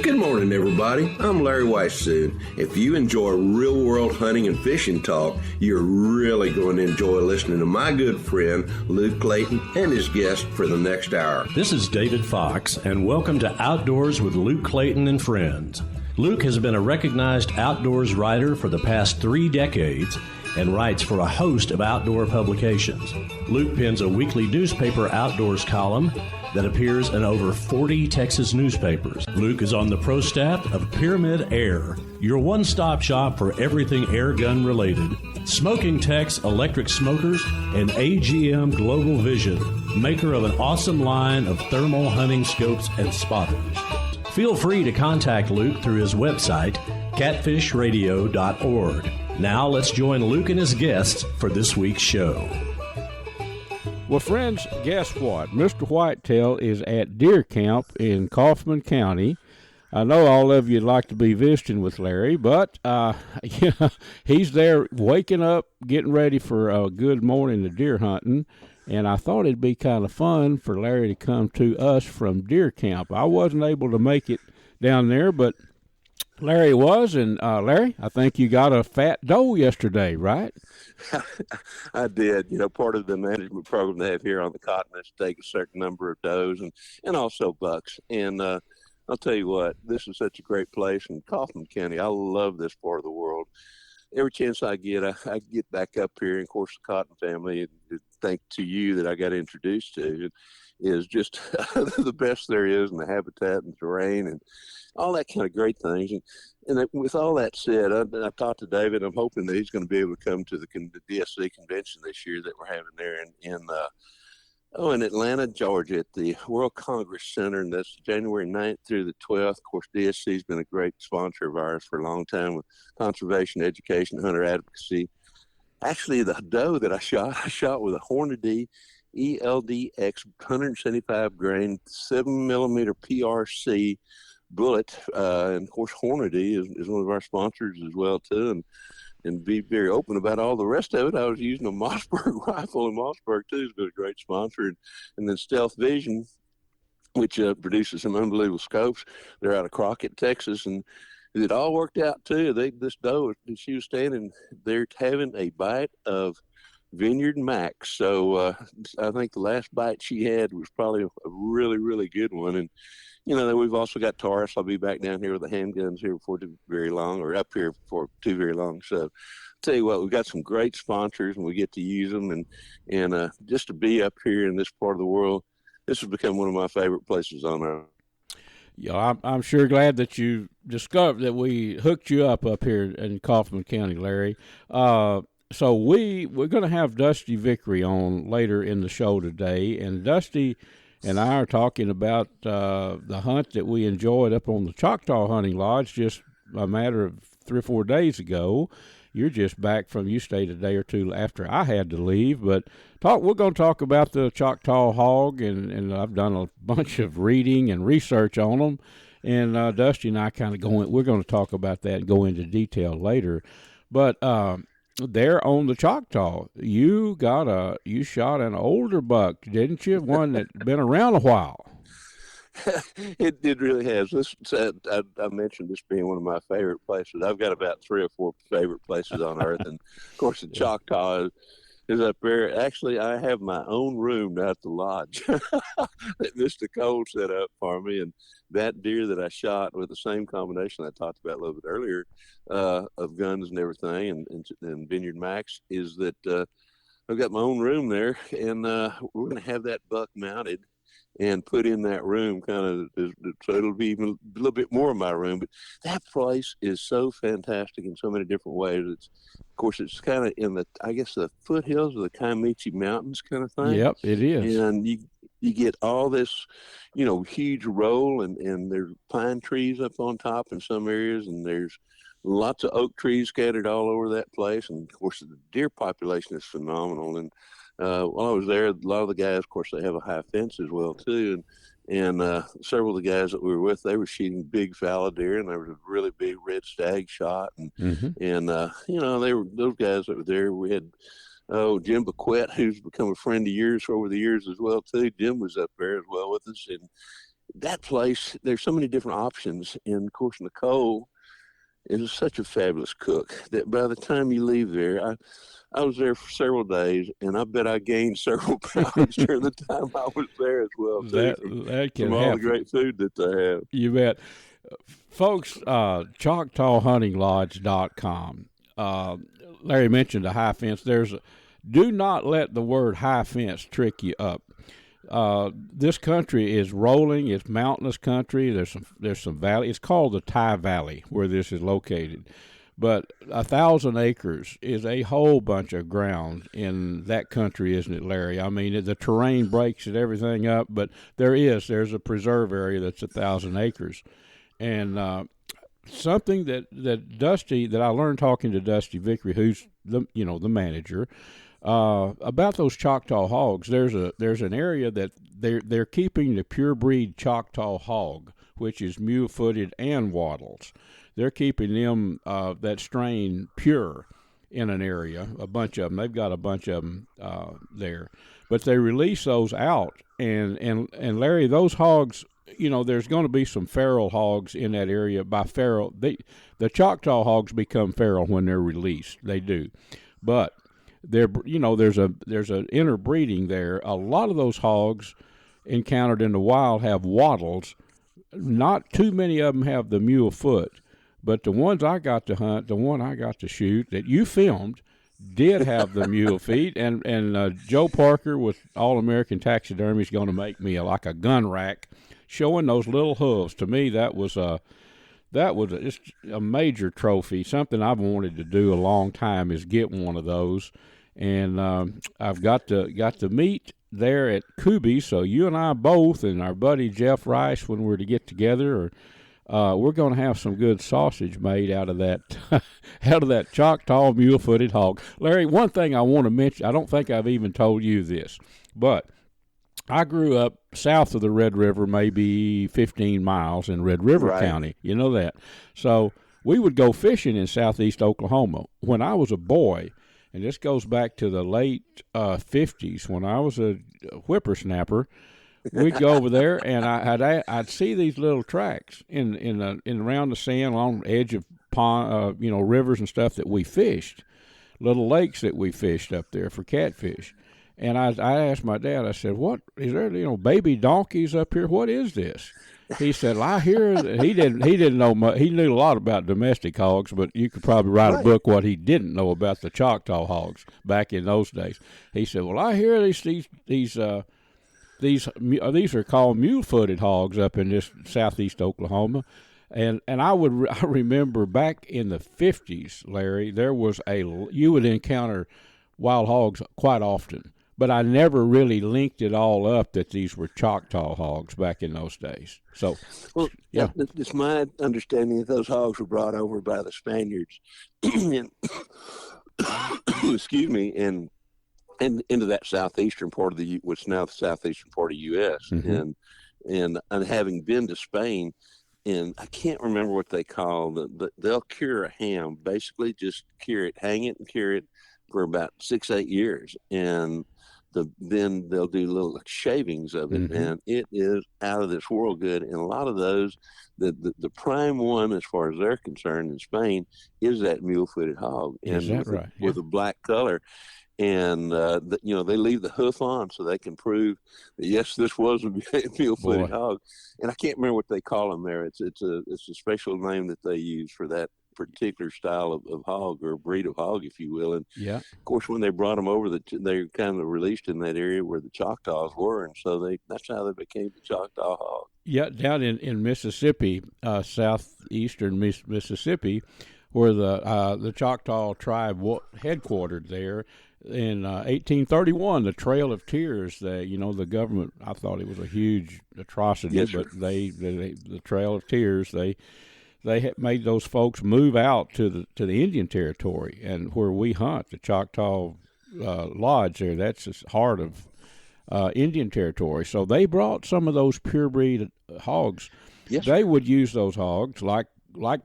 Good morning, everybody. I'm Larry Weissoon. If you enjoy real-world hunting and fishing talk, you're really going to enjoy listening to my good friend, Luke Clayton, and his guest for the next hour. This is David Fox, and welcome to Outdoors with Luke Clayton and Friends. Luke has been a recognized outdoors writer for the past 3 decades and writes for a host of outdoor publications. Luke pens a weekly newspaper outdoors column that appears in over 40 Texas newspapers. Luke is on the pro staff of Pyramyd Air, your one-stop shop for everything air gun related. Smokin Tex electric smokers and AGM Global Vision, maker of an awesome line of thermal hunting scopes and spotters. Feel free to contact Luke through his website, catfishradio.org. Now let's join Luke and his guests for this week's show. Well, friends, guess what? Mr. Whitetail is at deer camp in Kaufman County. I know all of you'd like to be visiting with Larry, but he's there waking up, getting ready for a good morning of deer hunting, and I thought it'd be kind of fun for Larry to come to us from deer camp. I wasn't able to make it down there, but Larry was, and Larry, I think you got a fat doe yesterday, right? I did. You know, part of the management program they have here on the cotton is to take a certain number of does and also bucks. And I'll tell you what, this is such a great place in Kaufman County. I love this part of the world. Every chance I get, I get back up here. And, of course, the Cotton family, thanks to you that I got introduced to, is just the best there is, and the habitat and terrain and all that kind of great things. And with all that said, I talked to David. I'm hoping that he's going to be able to come to the DSC convention this year that we're having there in Atlanta, Georgia, at the World Congress Center, and that's January 9th through the 12th. Of course, DSC's been a great sponsor of ours for a long time with conservation, education, hunter advocacy. Actually, the doe that I shot with a Hornady ELDX 175 grain 7mm PRC bullet, and of course Hornady is one of our sponsors as well too, and be very open about all the rest of it. I was using a Mossberg rifle, and Mossberg too has been a great sponsor, and then Stealth Vision, which produces some unbelievable scopes. They're out of Crockett, Texas, and it all worked out too. This doe, she was standing there having a bite of VINEYARDMAX. So I think the last bite she had was probably a really, really good one. And, you know, then we've also got Taurus. I'll be back down here with the handguns here before too very long, or up here before too very long. So I'll tell you what, we've got some great sponsors, and we get to use them. And just to be up here in this part of the world, this has become one of my favorite places on earth. Yeah, I'm sure glad that you discovered that we hooked you up here in Kaufman County, Larry. So we're going to have Dusty Vickery on later in the show today, and Dusty and I are talking about the hunt that we enjoyed up on the Choctaw Hunting Lodge just a matter of 3 or 4 days ago. You're just back from, you stayed a day or two after I had to leave, but we're going to talk about the Choctaw hog, and I've done a bunch of reading and research on them, and Dusty and I we're going to talk about that and go into detail later. But there on the Choctaw, you shot an older buck, didn't you? One that's been around a while. It really has. I mentioned this being one of my favorite places. I've got about 3 or 4 favorite places on earth, and of course the Choctaw is up there. Actually, I have my own room at the lodge that Mr. Cole set up for me, and that deer that I shot with the same combination I talked about a little bit earlier of guns and everything, and VINEYARDMAX, is that I've got my own room there, and we're going to have that buck mounted and put in that room, so it'll be even a little bit more of my room. But that place is so fantastic in so many different ways. Of course, it's kind of in the foothills of the Kiamichi Mountains kind of thing. Yep, it is. And you get all this, huge roll, and there's pine trees up on top in some areas, and there's lots of oak trees scattered all over that place. And of course, the deer population is phenomenal. And while I was there, a lot of the guys, of course, they have a high fence as well too, and several of the guys that we were with, they were shooting big fallow deer, and there was a really big red stag shot, and they were those guys that were there. We had Jim Bequette, who's become a friend of yours over the years as well too. Jim was up there as well with us, and that place, there's so many different options. And of course, Nicole is such a fabulous cook that by the time you leave there, I was there for several days, and I bet I gained several pounds during the time I was there as well, too, that can from all the great food that they have. You bet. Folks, ChoctawHuntingLodge.com. Larry mentioned a high fence. Do not let the word high fence trick you up. This country is rolling. It's mountainous country. There's some valley. It's called the Ty Valley where this is located. But 1,000 acres is a whole bunch of ground in that country, isn't it, Larry? I mean, the terrain breaks it, everything up, but there's a preserve area that's 1,000 acres. And something that Dusty, that I learned talking to Dusty Vickery, who's the manager, about those Choctaw hogs. There's an area that they're keeping the pure breed Choctaw hog, which is mule-footed and wattles. They're keeping them that strain pure in an area. A bunch of them. They've got a bunch of them there, but they release those out. And Larry, those hogs. There's going to be some feral hogs in that area. By feral, the Choctaw hogs become feral when they're released. They do, but there's an interbreeding there. A lot of those hogs encountered in the wild have wattles. Not too many of them have the mule foot, but the ones I got to hunt, the one I got to shoot that you filmed, did have the mule feet. And Joe Parker with All American Taxidermy is going to make me like a gun rack, showing those little hooves. To me, that was just a major trophy. Something I've wanted to do a long time is get one of those. And I've got to meet there at Kuby. So you and I both, and our buddy Jeff Rice, when we're to get together, we're going to have some good sausage made out of that Choctaw mule-footed hog. Larry, one thing I want to mention, I don't think I've even told you this, but I grew up south of the Red River, maybe 15 miles in Red River County. You know that. So we would go fishing in southeast Oklahoma. When I was a boy, and this goes back to the late 50s, when I was a whippersnapper, we'd go over there, and I'd see these little tracks in around the sand along the edge of pond, rivers and stuff that we fished, little lakes that we fished up there for catfish. And I asked my dad, I said, "What is there? Baby donkeys up here? What is this?" He said, "I hear." He didn't know much. He knew a lot about domestic hogs, but you could probably write a book what he didn't know about the Choctaw hogs back in those days. He said, "Well, I hear these are called mule-footed hogs up in this southeast Oklahoma." And I remember back in the 50s, Larry, you would encounter wild hogs quite often. But I never really linked it all up that these were Choctaw hogs back in those days. So, well, yeah, it's my understanding that those hogs were brought over by the Spaniards, and, excuse me, and into that southeastern part of what's now the southeastern part of the U.S. Mm-hmm. and having been to Spain, and I can't remember what they call they'll cure a ham, basically just cure it, hang it, and cure it for about 6-8 years, and then they'll do little shavings of it, and it is out of this world good. And a lot of those, the prime one as far as they're concerned in Spain is that mule-footed hog, and with a black color. And they leave the hoof on so they can prove that yes, this was a mule-footed hog. And I can't remember what they call them there. It's a special name that they use for that particular style of hog, or breed of hog, if you will. And of course, when they brought them over, they kind of released in that area where the Choctaws were, and so that's how they became the Choctaw hog. Yeah, down in Mississippi, southeastern Mississippi, where the Choctaw tribe headquartered there. In 1831, the Trail of Tears, the government, I thought it was a huge atrocity, but the Trail of Tears, they had made those folks move out to the Indian Territory, and where we hunt, the Choctaw Lodge there, that's the heart of Indian Territory. So they brought some of those pure breed hogs. Yes. They would use those hogs like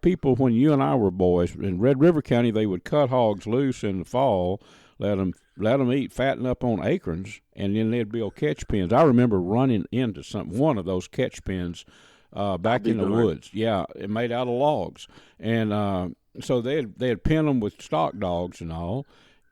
people when you and I were boys. In Red River County, they would cut hogs loose in the fall, let them eat, fatten up on acorns, and then they'd build catch pens. I remember running into one of those catch pens back in the woods. Yeah, it made out of logs, and so they'd pen them with stock dogs and all.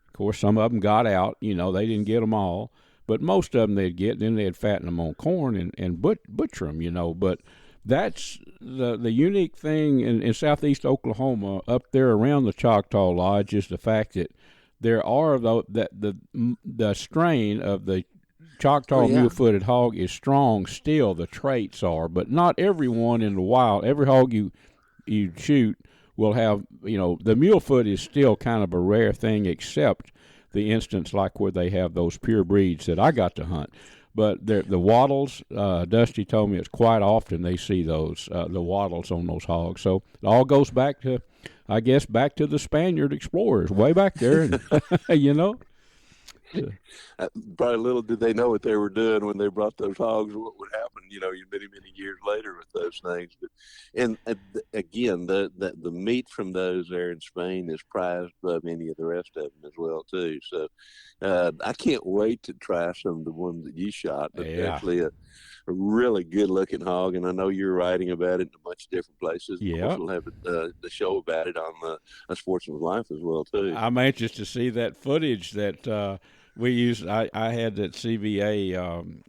Of course, some of them got out. They didn't get them all, but most of them they'd get. Then they'd fatten them on corn and butcher them. But that's the unique thing in southeast Oklahoma, up there around the Choctaw Lodge, is the fact that there are the strain of the Choctaw mule-footed hog is strong still. The traits are, but not everyone in the wild. Every hog you shoot will have, the mule foot is still kind of a rare thing, except the instance like where they have those pure breeds that I got to hunt. But the wattles, Dusty told me it's quite often they see those, the wattles on those hogs. So it all goes back to, I guess, back to the Spaniard explorers way back there, Probably little did they know what they were doing when they brought those hogs, what would happen, many years later with those things. But, and again, the meat from those there in Spain is prized above any of the rest of them as well, too. So I can't wait to try some of the ones that you shot. But actually a really good-looking hog, and I know you're writing about it in a bunch of different places. Yeah. We'll have the show about it on A Sportsman's Life as well, too. I'm anxious to see that footage that we used. I had that CVA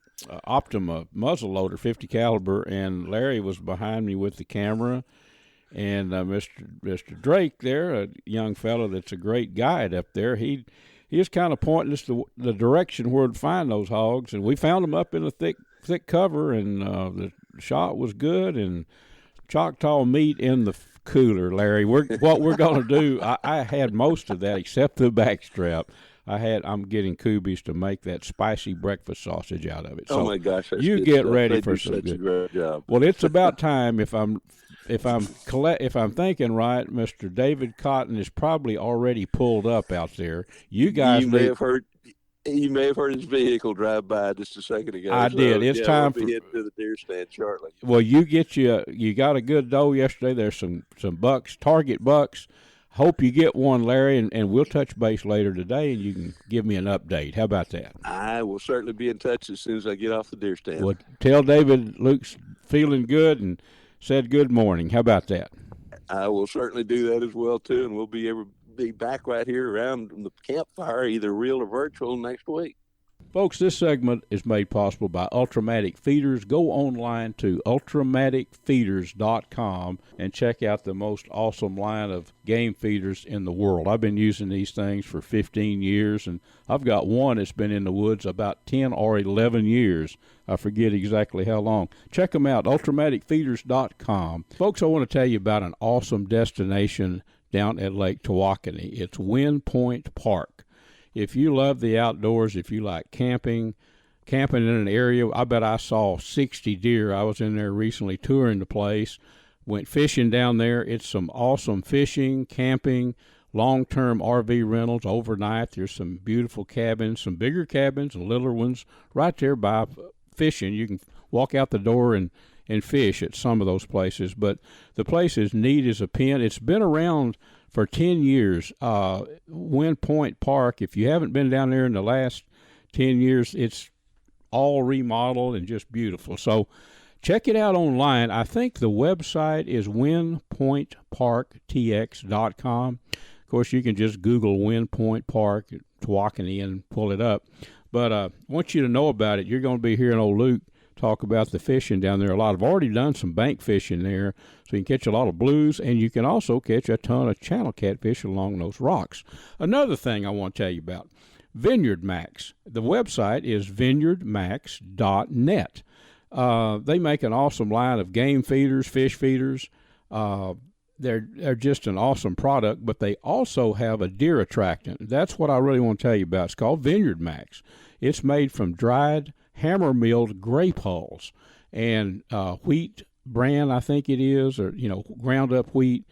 Optima muzzleloader, 50 caliber, and Larry was behind me with the camera. And Mr. Drake there, a young fellow that's a great guide up there, he was kind of pointing us the direction where to find those hogs, and we found them up in a thick cover, and the shot was good, and Choctaw meat in the cooler, Larry. What we're going to do, I had most of that except the backstrap. I'm getting Kuby's to make that spicy breakfast sausage out of it. So my gosh, you get ready for some some good. a great job. Well, it's about time. If I'm thinking right, Mr. David Cotton is probably already pulled up out there. You guys may have heard his vehicle drive by just a second ago. I did. It's time we'll be heading to the deer stand shortly. Well, you got a good doe yesterday. There's some bucks, target bucks. Hope you get one, Larry, and we'll touch base later today, and you can give me an update. How about that? I will certainly be in touch as soon as I get off the deer stand. Well, tell David Luke's feeling good and said good morning. How about that? I will certainly do that as well, too, and we'll be back right here around the campfire, either real or virtual, next week. Folks, this segment is made possible by Ultrimatic Feeders. Go online to ultrimaticfeeders.com and check out the most awesome line of game feeders in the world. I've been using these things for 15 years, and I've got one that's been in the woods about 10 or 11 years. I forget exactly how long. Check them out, ultrimaticfeeders.com. Folks, I want to tell you about an awesome destination down at Lake Tawakoni. It's Wind Point Park. If you love the outdoors, if you like camping in an area, I bet I saw 60 deer. I was in there recently touring the place, went fishing down there. It's some awesome fishing, camping, long-term RV rentals overnight. There's some beautiful cabins, some bigger cabins and littler ones right there by fishing. You can walk out the door and fish at some of those places. But the place is neat as a pin. It's been around for 10 years, Wind Point Park. If you haven't been down there in the last 10 years, it's all remodeled and just beautiful. So check it out online. I think the website is windpointparktx.com. Of course, you can just Google Wind Point Park, Tawakoni, and pull it up. But I want you to know about it. You're going to be hearing old Luke talk about the fishing down there a lot. I've already done some bank fishing there, so you can catch a lot of blues, and you can also catch a ton of channel catfish along those rocks. Another thing I want to tell you about, VINEYARDMAX. The website is vineyardmax.net. They make an awesome line of game feeders, fish feeders. They're just an awesome product, but they also have a deer attractant. That's what I really want to tell you about. It's called VINEYARDMAX. It's made from dried hammer-milled grape hulls and wheat bran, I think it is, or ground-up wheat,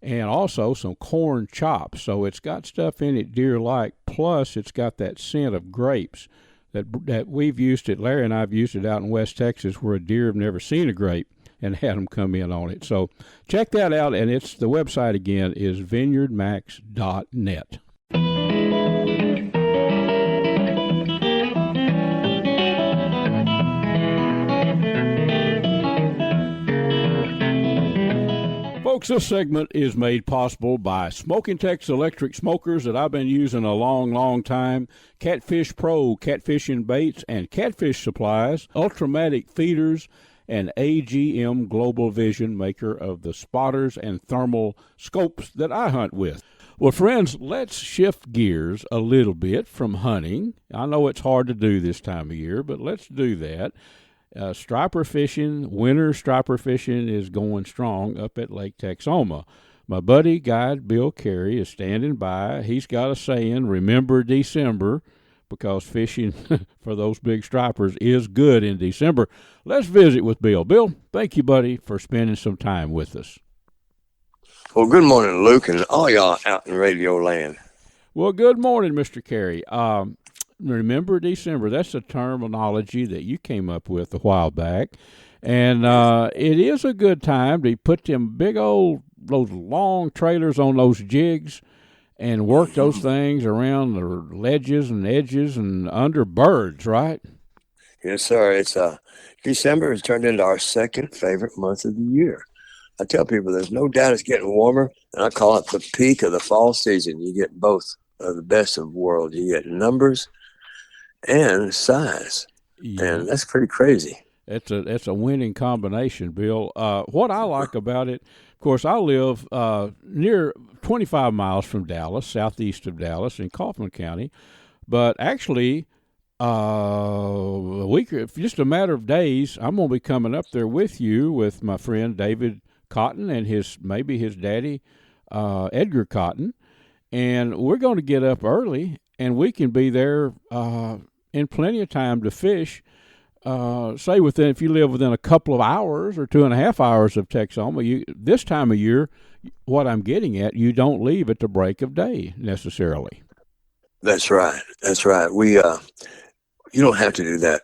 and also some corn chops. So it's got stuff in it deer like. Plus, it's got that scent of grapes that we've used it. Larry and I've used it out in West Texas, where a deer have never seen a grape and had them come in on it. So check that out, and the website again is vineyardmax.net. Folks, this segment is made possible by Smokin Tex electric smokers that I've been using a long, long time, CatfishPro, catfishing baits and catfish supplies, Ultrimatic Feeders, and AGM Global Vision, maker of the spotters and thermal scopes that I hunt with. Well, friends, let's shift gears a little bit from hunting. I know it's hard to do this time of year, but let's do that. Striper fishing, winter striper fishing is going strong up at Lake Texoma. My buddy, guide Bill Carey, is standing by. He's got a saying, remember December, because fishing for those big stripers is good in December. Let's visit with Bill. Bill, thank you, buddy, for spending some time with us. Well, good morning, Luke, and all y'all out in radio land. Well, good morning, Mr. Carey. Remember December, that's a terminology that you came up with a while back, and it is a good time to put them those long trailers on those jigs and work those things around the ledges and edges and under birds, right? Yes, sir. It's December has turned into our second favorite month of the year. I tell people there's no doubt it's getting warmer, and I call it the peak of the fall season. You get both of the best of worlds. You get numbers and size, and that's pretty crazy. It's a winning combination, Bill. What I like about it, of course, I live near 25 miles from Dallas, southeast of Dallas in Kaufman County, but actually just a matter of days, I'm going to be coming up there with you with my friend David Cotton and his daddy, Edgar Cotton, and we're going to get up early, and we can be there in plenty of time to fish. Say if you live within a couple of hours or 2.5 hours of Texoma, this time of year, what I'm getting at, you don't leave at the break of day necessarily. That's right. That's right. You don't have to do that,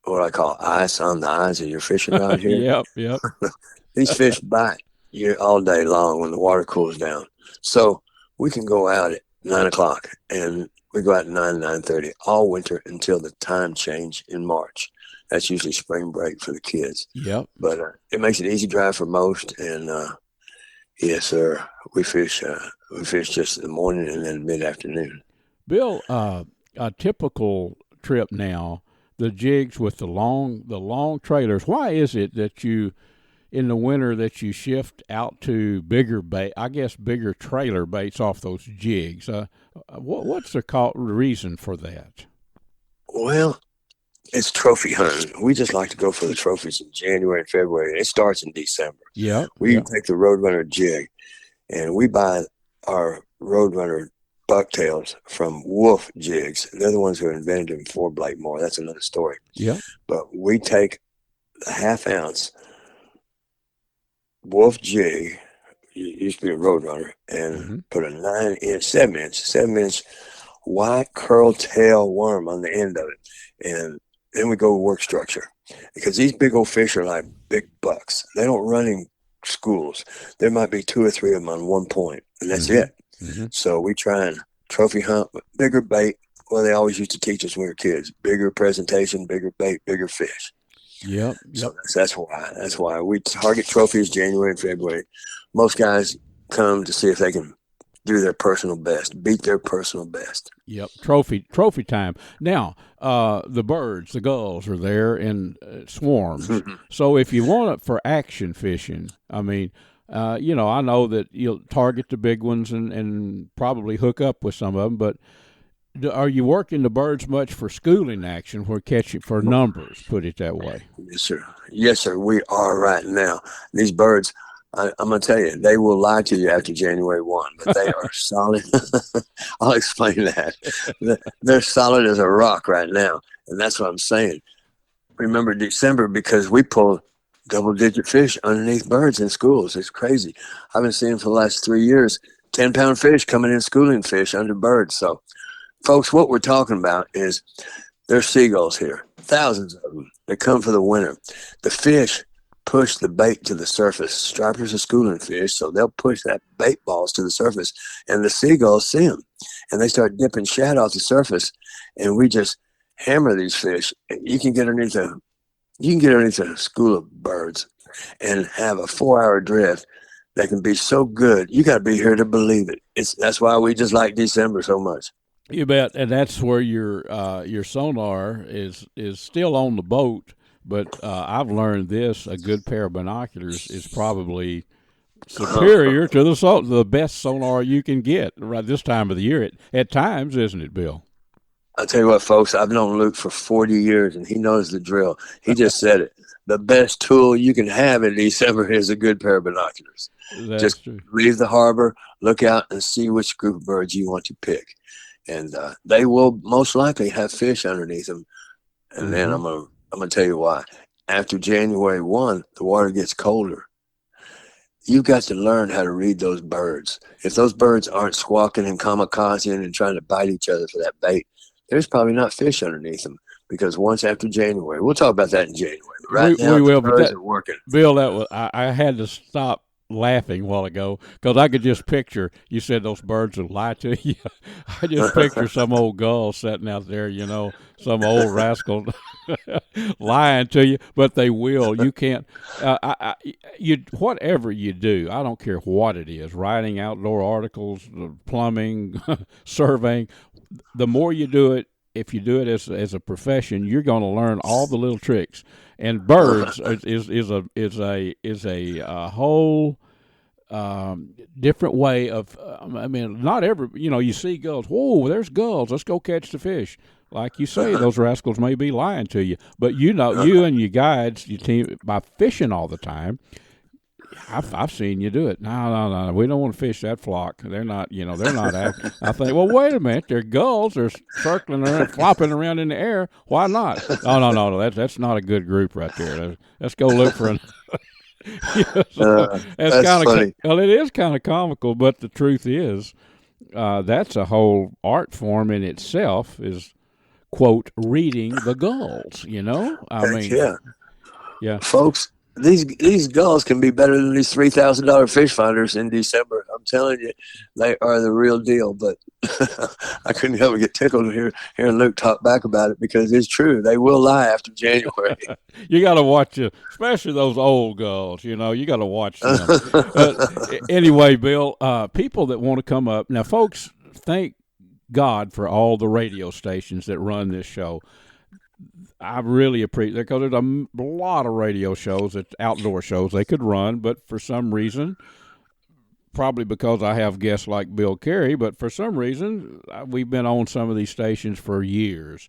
what I call ice on the eyes of your fishing out here. Yep. These fish bite you all day long when the water cools down. So we can go out at 9 o'clock, and we go out at 9:30 all winter until the time change in March. That's usually spring break for the kids. Yep. But it makes it easy drive for most, and yes, sir, we fish just in the morning and then mid-afternoon. Bill, a typical trip now, the jigs with the long trailers. Why is it that you, in the winter, that you shift out to bigger trailer baits off those jigs? What's the reason for that? Well, it's trophy hunting. We just like to go for the trophies in January and February. It starts in December. Yeah. We take the Roadrunner jig, and we buy our Roadrunner bucktails from Wolf jigs. They're the ones who invented them before Blake Moore. That's another story. Yeah. But we take a half-ounce Wolf jig, used to be a Roadrunner, and put a 7-inch white curl tail worm on the end of it, and then we go work structure, because these big old fish are like big bucks. They don't run in schools. There might be 2 or 3 of them on one point, and that's it. So we try and trophy hunt with bigger bait. Well, they always used to teach us when we were kids: bigger presentation, bigger bait, bigger fish. Yep. So that's why we target trophies January and February. Most guys come to see if they can do their personal best, beat their personal best. Yep. Trophy time. Now, the birds, the gulls are there in swarms. So if you want it for action fishing, I mean, I know that you'll target the big ones and probably hook up with some of them, but are you working the birds much for schooling action, for catching for numbers, put it that way? Yes, sir. We are right now. These birds, I'm going to tell you, they will lie to you after January 1, but they are solid. I'll explain that. They're solid as a rock right now, and that's what I'm saying. Remember December, because we pull double-digit fish underneath birds in schools. It's crazy. I've been seeing for the last 3 years 10-pound fish coming in schooling fish under birds. So, folks, what we're talking about is there's seagulls here, thousands of them. They come for the winter. The fish push the bait to the surface. Stripers are schooling fish, so they'll push that bait balls to the surface, and the seagulls see them, and they start dipping shad off the surface, and we just hammer these fish. You can get underneath a school of birds and have a 4-hour drift that can be so good. You got to be here to believe it. That's why we just like December so much. You bet, and that's where your sonar is still on the boat. But I've learned this: a good pair of binoculars is probably superior to the best sonar you can get right this time of the year. At times, isn't it, Bill? I'll tell you what, folks. I've known Luke for 40 years, and he knows the drill. He just said it. The best tool you can have in December is a good pair of binoculars. That's just true. leave the harbor, look out, and see which group of birds you want to pick. And they will most likely have fish underneath them. And then I'm gonna tell you why. After January 1, the water gets colder. You've got to learn how to read those birds. If those birds aren't squawking and kamikazing and trying to bite each other for that bait, there's probably not fish underneath them. Because once after January, we'll talk about that in January. But right now, we will, the birds are working. Bill, I had to stop laughing a while ago because I could just picture, you said those birds would lie to you. I just picture some old gull sitting out there, some old rascal lying to you, but they will. You can't, whatever you do, I don't care what it is, writing outdoor articles, plumbing, surveying, the more you do it, if you do it as a profession, you're going to learn all the little tricks. And birds is a whole different way of. Not every you see gulls. Whoa, there's gulls. Let's go catch the fish. Like you say, those rascals may be lying to you, but you and your guides, your team, by fishing all the time. I've seen you do it. No. We don't want to fish that flock. They're not, they're not acting. I think, well, wait a minute. They're gulls. They're circling around, flopping around in the air. Why not? No. That's not a good group right there. Let's go look for an. That's kind of funny. Well, it is kind of comical, but the truth is, that's a whole art form in itself. Is quote reading the gulls. Yeah, folks. These gulls can be better than these $3,000 fish finders in December. I'm telling you, they are the real deal. But I couldn't help but get tickled hearing Luke talk back about it because it's true. They will lie after January. You got to watch it, especially those old gulls. You got to watch them. Anyway, Bill, people that want to come up now, folks, thank God for all the radio stations that run this show. I really appreciate it because there's a lot of radio shows, outdoor shows they could run, but for some reason, probably because I have guests like Bill Carey, but for some reason, we've been on some of these stations for years.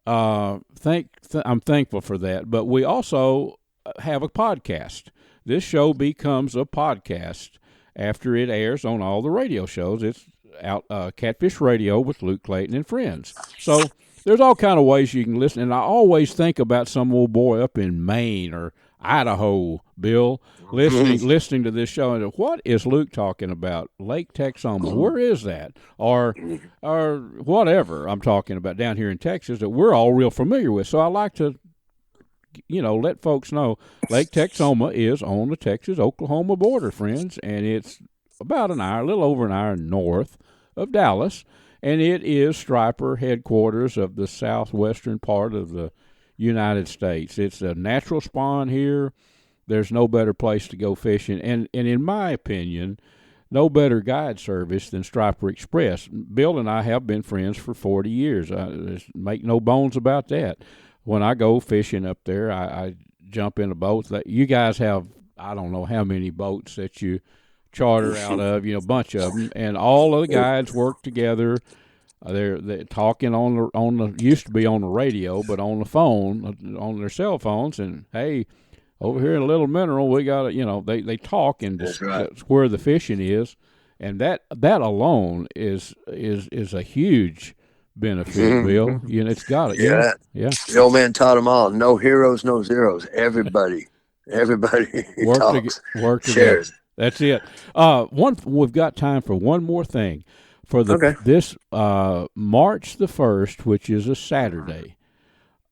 I'm thankful for that, but we also have a podcast. This show becomes a podcast after it airs on all the radio shows. It's out Catfish Radio with Luke Clayton and friends. So there's all kind of ways you can listen, and I always think about some old boy up in Maine or Idaho, Bill, listening to this show, and what is Luke talking about? Lake Texoma, where is that? Or whatever I'm talking about down here in Texas that we're all real familiar with. So I like to, let folks know Lake Texoma is on the Texas-Oklahoma border, friends, and it's about a little over an hour north of Dallas. And it is striper headquarters of the southwestern part of the United States. It's a natural spawn here. There's no better place to go fishing. And in my opinion, no better guide service than Striper Express. Bill and I have been friends for 40 years. Make no bones about that. When I go fishing up there, I jump in a boat. You guys have, I don't know how many boats that you charter out of, a bunch of them, and all of the guides work together. They're talking on the used to be on the radio, but on the phone, on their cell phones, and hey, over here in Little Mineral, we got they talk and discuss where the fishing is, and that alone is a huge benefit, Bill. It's got it. Yeah. The old man taught them all: no heroes, no zeros. Everybody work together. That's it. We've got time for one more thing. For this March the 1st, which is a Saturday,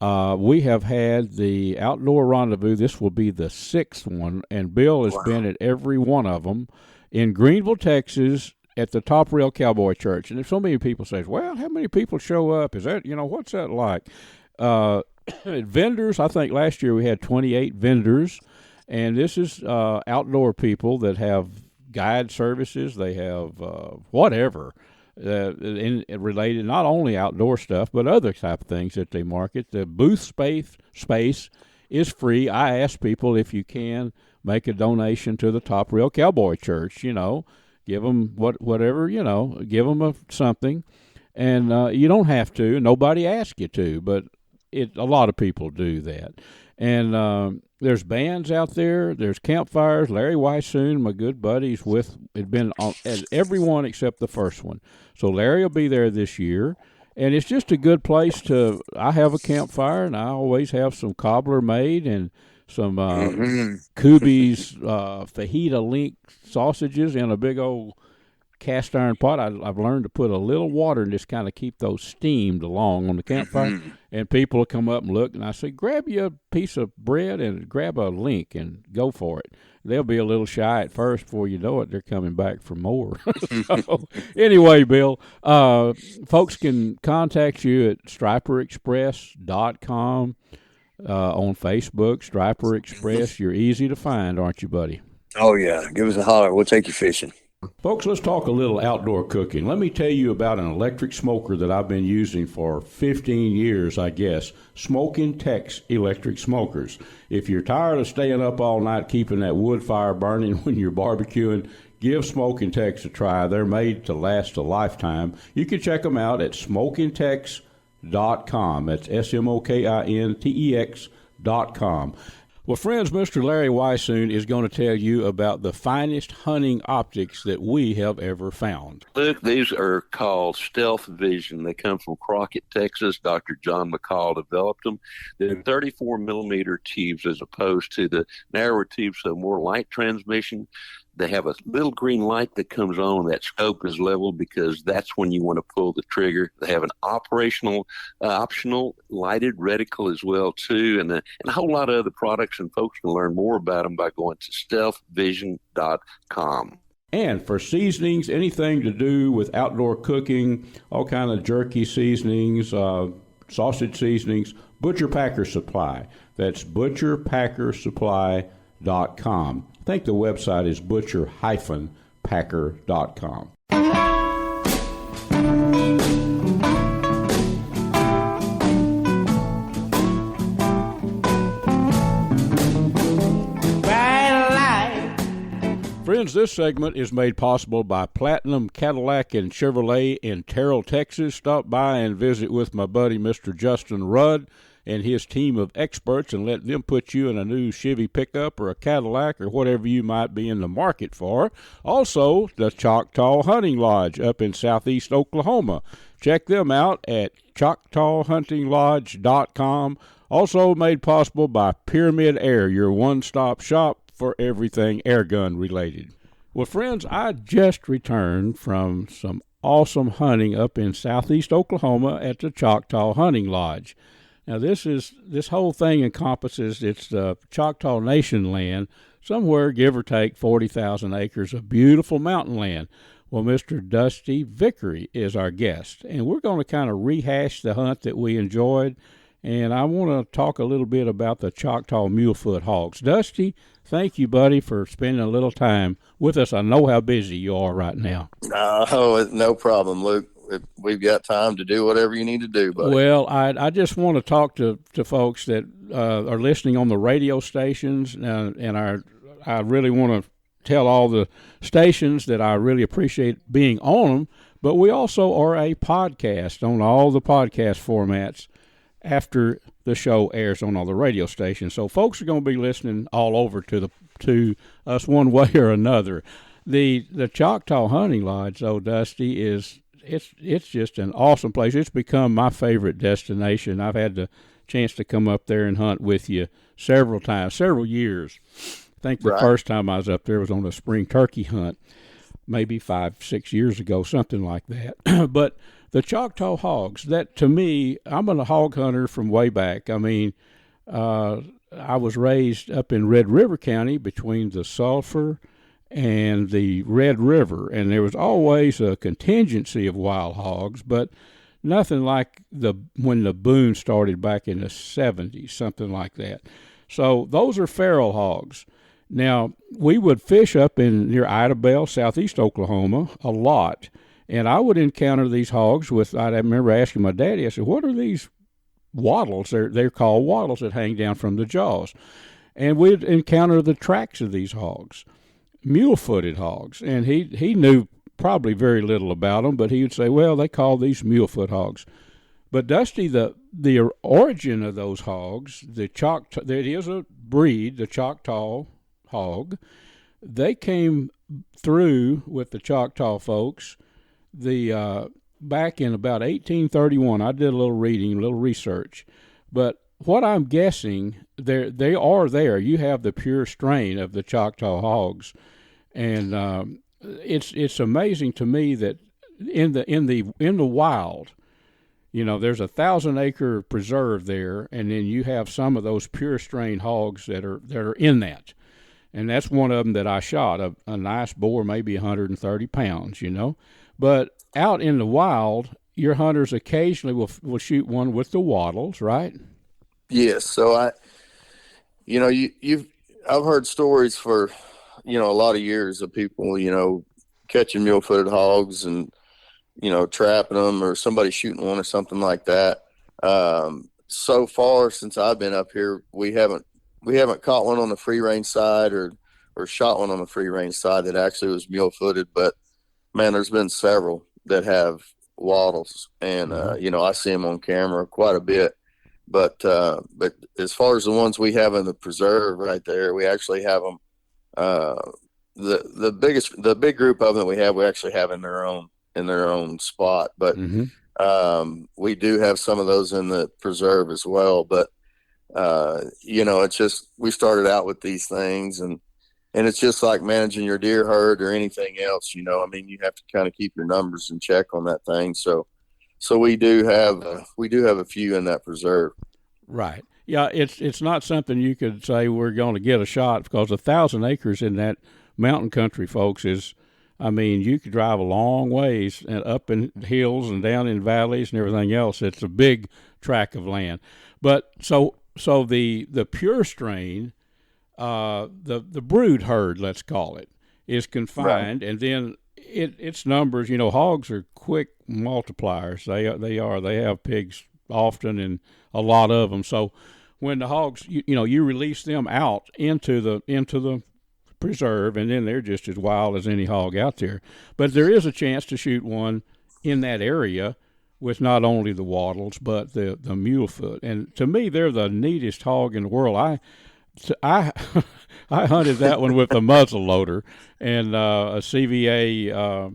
we have had the Outdoor Rendezvous. This will be the 6th one, and Bill has been at every one of them in Greenville, Texas, at the Top Rail Cowboy Church. And if so many people say, well, how many people show up? Is that, what's that like? Vendors, I think last year we had 28 vendors. And this is outdoor people that have guide services. They have whatever related, not only outdoor stuff, but other type of things that they market. The booth space is free. I ask people if you can make a donation to the Top Rail Cowboy Church. Give them whatever. Give them something, and you don't have to. Nobody asks you to, but a lot of people do that. And there's bands out there. There's campfires. Larry Weissoon, my good buddies, had been at every one except the first one. So Larry will be there this year. And it's just a good place I have a campfire, and I always have some cobbler made and some Kuby's fajita link sausages in a big old cast iron pot. I've learned to put a little water and just kind of keep those steamed along on the campfire. And people will come up and look, and I say, grab you a piece of bread and grab a link and go for it. They'll be a little shy at first. Before you know it, they're coming back for more. So, anyway, Bill, folks can contact you at striperexpress.com, on Facebook, Striper Express. You're easy to find, aren't you, buddy? Oh, yeah. Give us a holler. We'll take you fishing. Folks, let's talk a little outdoor cooking. Let me tell you about an electric smoker that I've been using for 15 years, I guess. Smokin Tex electric smokers. If you're tired of staying up all night keeping that wood fire burning when you're barbecuing, give Smokin Tex a try. They're made to last a lifetime. You can check them out at SmokinTex.com. That's SMOKINTEX.com. Well, friends, Mr. Larry Weissoon is going to tell you about the finest hunting optics that we have ever found. Look, these are called Stealth Vision. They come from Crockett, Texas. Dr. John McCall developed them. They're 34-millimeter tubes as opposed to the narrower tubes, so more light transmission. They have a little green light that comes on. That scope is leveled because that's when you want to pull the trigger. They have an optional lighted reticle as well, too, and a whole lot of other products, and folks can learn more about them by going to stealthvision.com. And for seasonings, anything to do with outdoor cooking, all kind of jerky seasonings, sausage seasonings, Butcher Packer Supply. That's butcherpackersupply.com. I think the website is butcher-packer.com. Friends, this segment is made possible by Platinum Cadillac and Chevrolet in Terrell, Texas. Stop by and visit with my buddy, Mr. Justin Rudd, and his team of experts, and let them put you in a new Chevy pickup or a Cadillac or whatever you might be in the market for. Also, the Choctaw Hunting Lodge up in southeast Oklahoma. Check them out at ChoctawHuntingLodge.com. Also made possible by Pyramyd Air, your one-stop shop for everything airgun related. Well, friends, I just returned from some awesome hunting up in southeast Oklahoma at the Choctaw Hunting Lodge. Now, this whole thing encompasses, it's the Choctaw Nation land, somewhere give or take 40,000 acres of beautiful mountain land. Well, Mr. Dusty Vickery is our guest, and we're going to kind of rehash the hunt that we enjoyed, and I want to talk a little bit about the Choctaw Mulefoot hogs. Dusty, thank you, buddy, for spending a little time with us. I know how busy you are right now. Oh, no problem, Luke. We've got time to do whatever you need to do, buddy. Well, I just want to talk to folks that are listening on the radio stations, and I really want to tell all the stations that I really appreciate being on them, but we also are a podcast on all the podcast formats after the show airs on all the radio stations. So folks are going to be listening all over to us one way or another. The Choctaw Hunting Lodge, though, Dusty, it's just an awesome place. It's become my favorite destination. I've had the chance to come up there and hunt with you several times, several years. I think the first time I was up there was on a spring turkey hunt, maybe 5-6 years ago, something like that. But the Choctaw hogs, that to me, I'm a hog hunter from way back. I mean, I was raised up in Red River County between the Sulphur and the Red River, and there was always a contingency of wild hogs, but nothing like when the boom started back in the 70s, something like that. So those are feral hogs. Now, we would fish up in near Idabel, southeast Oklahoma, a lot. And I would encounter these hogs with, I remember asking my daddy, I said, what are these wattles? They're called wattles that hang down from the jaws. And we'd encounter the tracks of these hogs, mule-footed hogs. And he knew probably very little about them, but he would say, well, they call these mule-foot hogs. But Dusty, the origin of those hogs, the Choctaw, there is a breed, the Choctaw hog. They came through with the Choctaw folks back in about 1831. I did a little reading, a little research. But what I'm guessing, they are there. You have the pure strain of the Choctaw hogs. And it's amazing to me that in the wild, there's a 1,000-acre preserve there, and then you have some of those pure strain hogs that are in that. And that's one of them that I shot, a nice boar, maybe 130 pounds, But out in the wild, your hunters occasionally will shoot one with the wattles, right? Yes. So I've heard stories for, a lot of years of people, catching mule-footed hogs and, trapping them, or somebody shooting one or something like that. So far since I've been up here, we haven't caught one on the free range side or shot one on the free range side that actually was mule-footed. But man, there's been several that have wattles, and I see them on camera quite a bit. But as far as the ones we have in the preserve right there, we actually have them. The big group of them that we actually have in their own spot. But we do have some of those in the preserve as well. But it's just, we started out with these things, and it's just like managing your deer herd or anything else. You have to kind of keep your numbers in check on that thing. So we do have a few in that preserve. Right. Yeah, it's not something you could say we're going to get a shot, because 1,000 acres in that mountain country, folks, is, you could drive a long ways and up in hills and down in valleys and everything else. It's a big tract of land. But so the pure strain, the brood herd, let's call it, is confined, right. And then its numbers. Hogs are quick multipliers. They have pigs often, and a lot of them. So when the hogs, you release them out into the preserve, and then they're just as wild as any hog out there. But there is a chance to shoot one in that area with not only the wattles but the mulefoot. And to me, they're the neatest hog in the world. I hunted that one with a muzzleloader and a CVA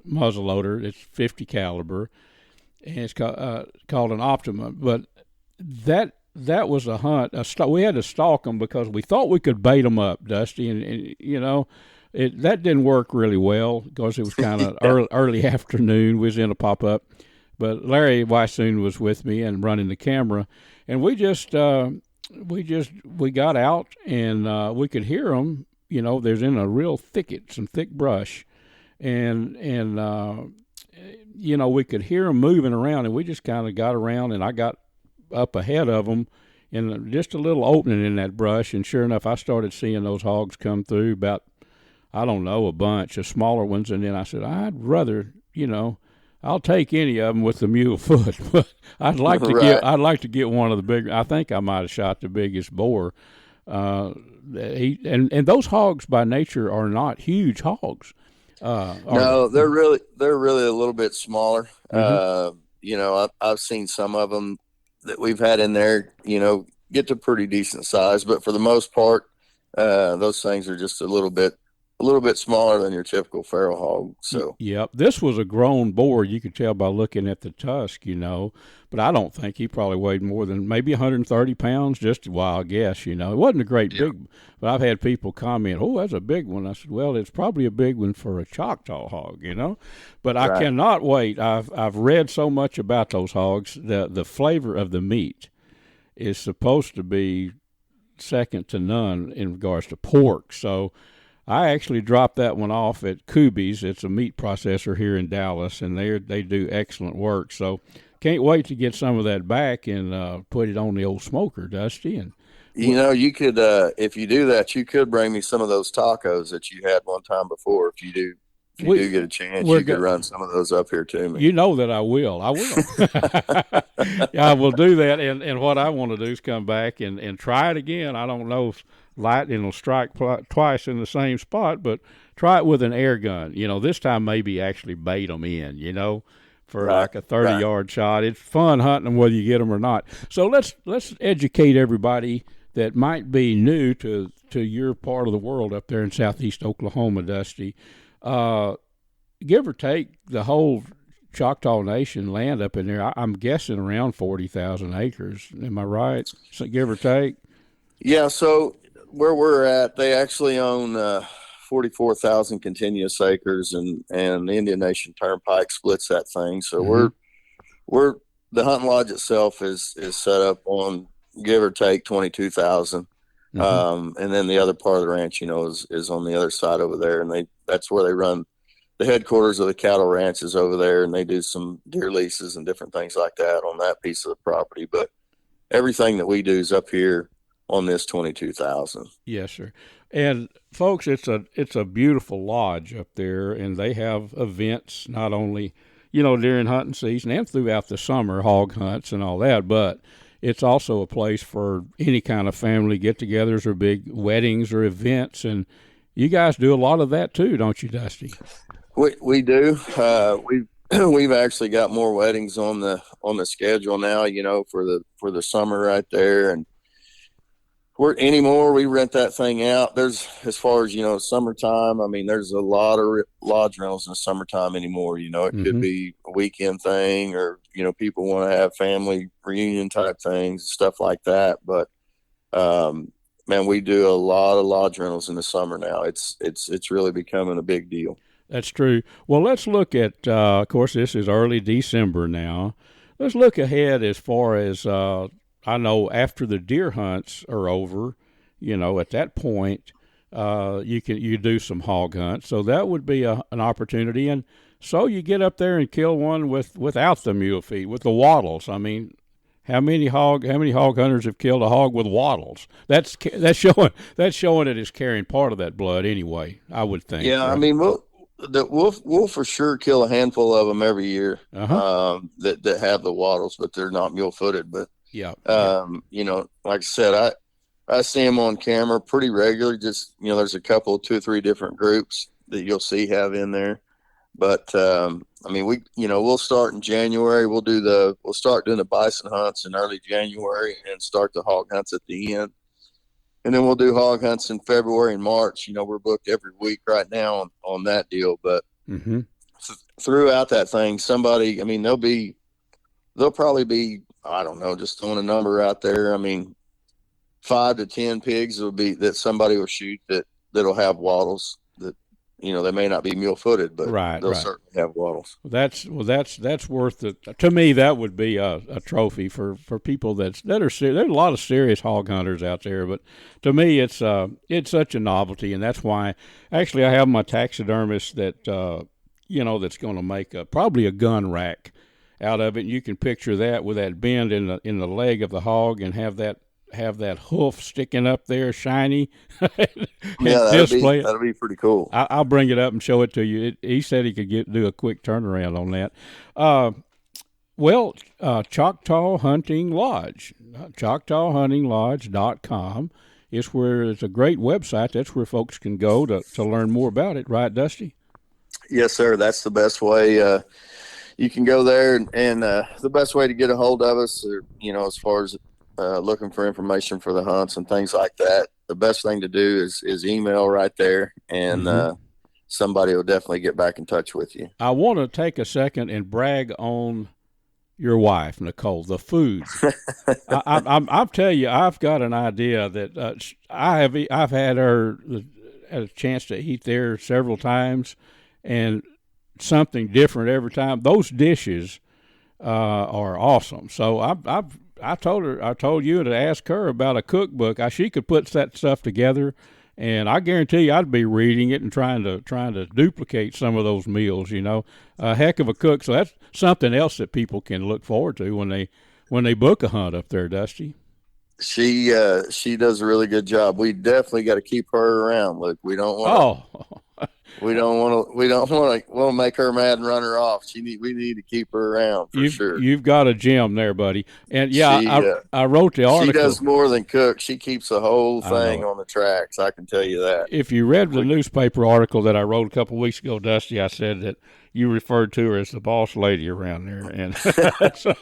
muzzleloader. It's 50 caliber, and it's called an Optima. But that was a hunt. We had to stalk them because we thought we could bait them up, Dusty, and that didn't work really well because it was kind of early afternoon. We was in a pop-up. But Larry Weissoon was with me and running the camera, and we got out, and we could hear them. There's in a real thicket, some thick brush, and we could hear them moving around, and we just kind of got around, and I got up ahead of them in just a little opening in that brush, and sure enough, I started seeing those hogs come through, about, I don't know, a bunch of smaller ones, and then I said, I'd rather, I'll take any of them with the mule foot, but I'd like to get one of the big. I think I might have shot the biggest boar. And those hogs by nature are not huge hogs. No, they're really a little bit smaller. Mm-hmm. I've seen some of them that we've had in there, get to pretty decent size, but for the most part, those things are just a little bit smaller than your typical feral hog. So yep, this was a grown boar. You could tell by looking at the tusk, but I don't think he probably weighed more than maybe 130 pounds, just a wild guess. It wasn't a great big, but I've had people comment, oh, that's a big one. I said, well, it's probably a big one for a Choctaw hog, but right. I cannot wait. I've read so much about those hogs. The flavor of the meat is supposed to be second to none in regards to pork. So I actually dropped that one off at Kuby's. It's a meat processor here in Dallas, and they do excellent work. So can't wait to get some of that back and put it on the old smoker, Dusty, and You know, you could, if you do that, you could bring me some of those tacos that you had one time before. If you do get a chance, you could run some of those up here to me. You know that I will. Yeah, I will do that. And what I want to do is come back and try it again. I don't know if lightning will strike twice in the same spot, but try it with an air gun. You know, this time maybe actually bait them in, you know, for like a 30-yard shot. It's fun hunting them whether you get them or not. So let's educate everybody that might be new to your part of the world up there in southeast Oklahoma, Dusty. Give or take the whole Choctaw Nation land up in there, I'm guessing around 40,000 acres. Am I right? So give or take? Yeah, so where we're at, they actually own 44,000 continuous acres, and the Indian Nation Turnpike splits that thing. So we're the hunting lodge itself is set up on give or take 22,000. And then the other part of the ranch, you know, is on the other side over there, and that's where they run the headquarters of the cattle ranches over there, and they do some deer leases and different things like that on that piece of the property. But everything that we do is up here on this 22,000. Yes, sir. And folks, it's a beautiful lodge up there, and they have events not only, you know, during hunting season and throughout the summer, hog hunts and all that, but it's also a place for any kind of family get-togethers or big weddings or events, and you guys do a lot of that too, don't you, Dusty? We do. We've actually got more weddings on the schedule now, you know, for the summer right there, and we rent that thing out. There's, as far as, you know, summertime, I mean, there's a lot of lodge rentals in the summertime anymore. You know, it could be a weekend thing, or, you know, people want to have family reunion type things, stuff like that. But, man, we do a lot of lodge rentals in the summer now. It's really becoming a big deal. That's true. Well, let's look at, of course, this is early December now. Let's look ahead as far as, I know after the deer hunts are over, you know, at that point, you do some hog hunts. So that would be an opportunity. And so you get up there and kill one without the mule feet, with the wattles. I mean, how many hog hunters have killed a hog with wattles? That's showing it is carrying part of that blood anyway, I would think. Yeah, right? I mean, we'll for sure kill a handful of them every year that have the wattles, but they're not mule footed. But you know, like I said, I see them on camera pretty regularly. Just, you know, there's a couple, 2 or 3 different groups that you'll see have in there. But I mean, we'll start in January. We'll start doing the bison hunts in early January and start the hog hunts at the end. And then we'll do hog hunts in February and March. You know, we're booked every week right now on that deal. But throughout that thing, somebody, I mean, they'll probably be, I don't know, just throwing a number out there. I mean, 5 to 10 pigs that somebody will shoot that'll have wattles. That, you know, they may not be mule footed, but they'll certainly have wattles. That's worth it. To me, that would be a trophy for people that are serious. There's a lot of serious hog hunters out there, but to me, it's such a novelty, and that's why actually I have my taxidermist that you know, that's going to make probably a gun rack out of it. And you can picture that with that bend in the leg of the hog, and have that hoof sticking up there, shiny. Yeah, that'll be pretty cool. I'll bring it up and show it to you. He said he could do a quick turnaround on that. Choctaw Hunting Lodge, ChoctawHuntingLodge.com is where it's a great website. That's where folks can go to learn more about it, right, Dusty? Yes, sir. That's the best way. You can go there, and the best way to get a hold of us, or, you know, as far as looking for information for the hunts and things like that, the best thing to do is email right there, and somebody will definitely get back in touch with you. I want to take a second and brag on your wife, Nicole, the food. I'll tell you, I've got an idea that I've had a chance to eat there several times, and something different every time. Those dishes are awesome. So I told you to ask her about a cookbook. She could put that stuff together, and I guarantee you I'd be reading it and trying to duplicate some of those meals. You know, a heck of a cook. So that's something else that people can look forward to when they book a hunt up there, Dusty. She does a really good job. We definitely got to keep her around. Look, we don't want to make her mad and run her off. We need to keep her around for sure. You've got a gem there, buddy. And I wrote the article. She does more than cook. She keeps the whole thing on the tracks. I can tell you that. If you read the newspaper article that I wrote a couple of weeks ago, Dusty, I said that you referred to her as the boss lady around there. And so,